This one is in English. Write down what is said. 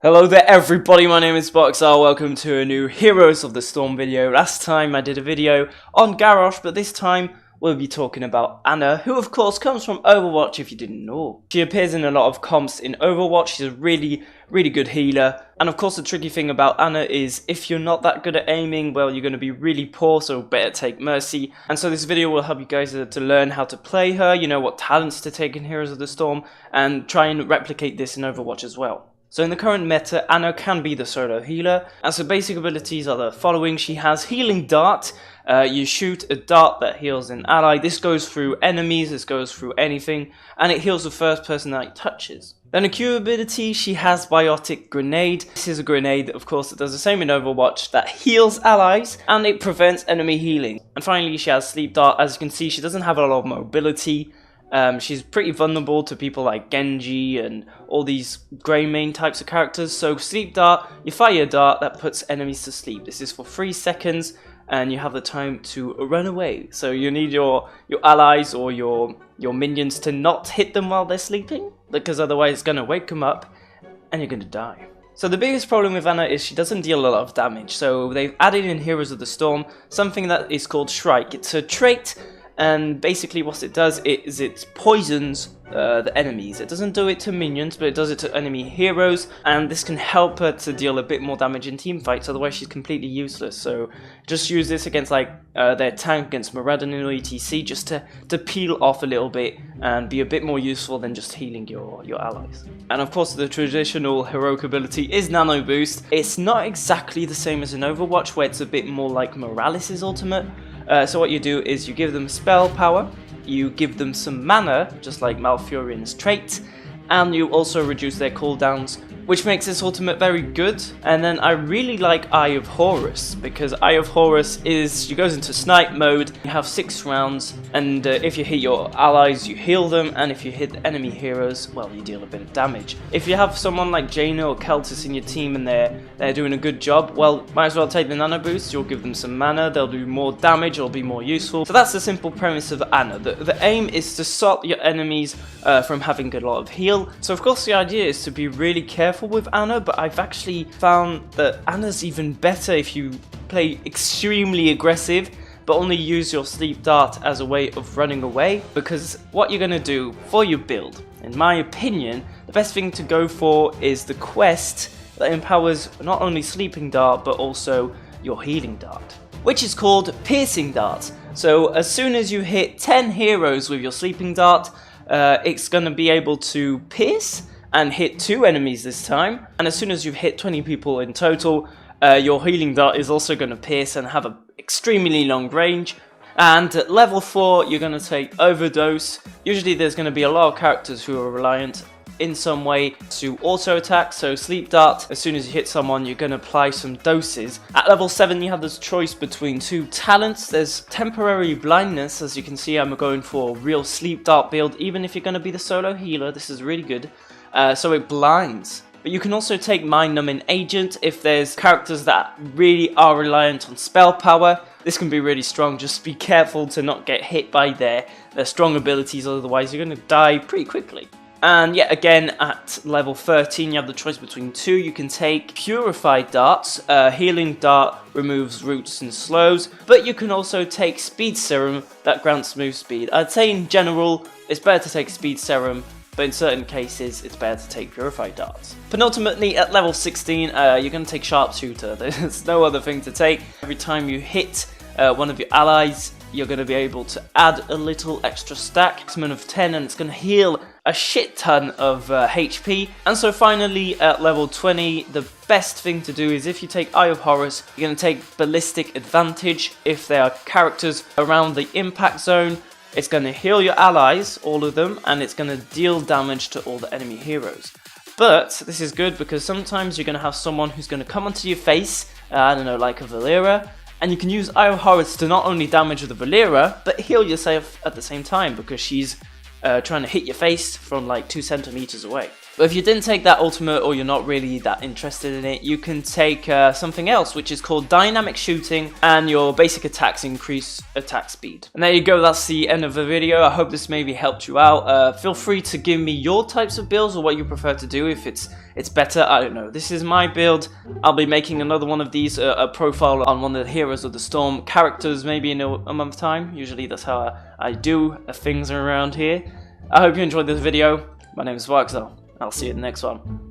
Hello there everybody, my name is Boxar, welcome to a new Heroes of the Storm video. Last time I did a video on Garrosh, but this time we'll be talking about Ana, who of course comes from Overwatch if you didn't know. She appears in a lot of comps in Overwatch, she's a really good healer. And of course the tricky thing about Ana is if you're not that good at aiming, well you're going to be really poor, so better take Mercy. And so this video will help you guys to learn how to play her, you know what talents to take in Heroes of the Storm, and try and replicate this in Overwatch as well. So in the current meta, Ana can be the solo healer, and so basic abilities are the following. She has Healing Dart. You shoot a dart that heals an ally. This goes through enemies, this goes through anything, and it heals the first person that it touches. Then a Q ability, she has Biotic Grenade. This is a grenade, of course, that does the same in Overwatch, that heals allies, and it prevents enemy healing. And finally, she has Sleep Dart. As you can see, she doesn't have a lot of mobility. She's pretty vulnerable to people like Genji and all these grey main types of characters. So Sleep Dart, you fire a dart that puts enemies to sleep. This is for 3 seconds and you have the time to run away. So you need your allies or your minions to not hit them while they're sleeping, because otherwise it's going to wake them up and you're going to die. So the biggest problem with Ana is she doesn't deal a lot of damage. So they've added in Heroes of the Storm something that is called Shrike. It's a trait. And basically what it does is it poisons the enemies. It doesn't do it to minions, but it does it to enemy heroes, and this can help her to deal a bit more damage in team fights, otherwise she's completely useless. So just use this against like their tank, against Muradin or ETC, just to peel off a little bit and be a bit more useful than just healing your allies. And of course the traditional heroic ability is Nano Boost. It's not exactly the same as in Overwatch, where it's a bit more like Morales' ultimate. So what you do is you give them spell power, you give them some mana, just like Malfurion's trait, and you also reduce their cooldowns, which makes this ultimate very good. And then I really like Eye of Horus, because Eye of Horus she goes into snipe mode. You have 6 rounds, and if you hit your allies, you heal them, and if you hit enemy heroes, well, you deal a bit of damage. If you have someone like Jaina or Keltis in your team and they're doing a good job, well, might as well take the Nano Boost. You'll give them some mana, they'll do more damage, it'll be more useful. So that's the simple premise of Ana. The aim is to stop your enemies from having a lot of heal. So of course the idea is to be really careful with Ana, but I've actually found that Ana's even better if you play extremely aggressive but only use your Sleep Dart as a way of running away, because what you're going to do for your build, in my opinion, the best thing to go for is the quest that empowers not only Sleeping Dart but also your Healing Dart, which is called Piercing Dart. So as soon as you hit 10 heroes with your Sleeping Dart, it's going to be able to pierce and hit 2 enemies this time, and as soon as you've hit 20 people in total, your Healing Dart is also going to pierce and have an extremely long range. And at level 4 you're going to take Overdose. Usually there's going to be a lot of characters who are reliant in some way to auto attack, so Sleep Dart, as soon as you hit someone you're going to apply some doses. At level 7 you have this choice between 2 talents. There's Temporary Blindness. As you can see, I'm going for a real Sleep Dart build. Even if you're going to be the solo healer, this is really good. So it blinds. But you can also take Mind Numbing Agent if there's characters that really are reliant on spell power. This can be really strong. Just be careful to not get hit by their strong abilities, otherwise you're going to die pretty quickly. And yet again, at level 13 you have the choice between 2. You can take Purified Darts. Healing Dart removes roots and slows, but you can also take Speed Serum that grants move speed. I'd say in general it's better to take Speed Serum, but in certain cases it's better to take Purified Darts. Penultimately, at level 16, you're going to take Sharpshooter. There's no other thing to take. Every time you hit one of your allies, you're going to be able to add a little extra stack, maximum of 10, and it's going to heal a shit ton of HP. And so finally, at level 20, the best thing to do is if you take Eye of Horus, you're going to take Ballistic Advantage. If there are characters around the impact zone, it's going to heal your allies, all of them, and it's going to deal damage to all the enemy heroes. But this is good because sometimes you're going to have someone who's going to come onto your face, I don't know, like a Valeera, and you can use Eye of Horus to not only damage the Valeera, but heal yourself at the same time, because she's trying to hit your face from like 2 centimeters away. But if you didn't take that ultimate, or you're not really that interested in it, you can take something else, which is called dynamic shooting, and your basic attacks increase attack speed. And there you go, that's the end of the video. I hope this maybe helped you out. Feel free to give me your types of builds or what you prefer to do. If it's better, I don't know. This is my build. I'll be making another one of these, a profile on one of the Heroes of the Storm characters, maybe in a month's time. Usually that's how I do things around here. I hope you enjoyed this video. My name is Voxel. I'll see you in the next one.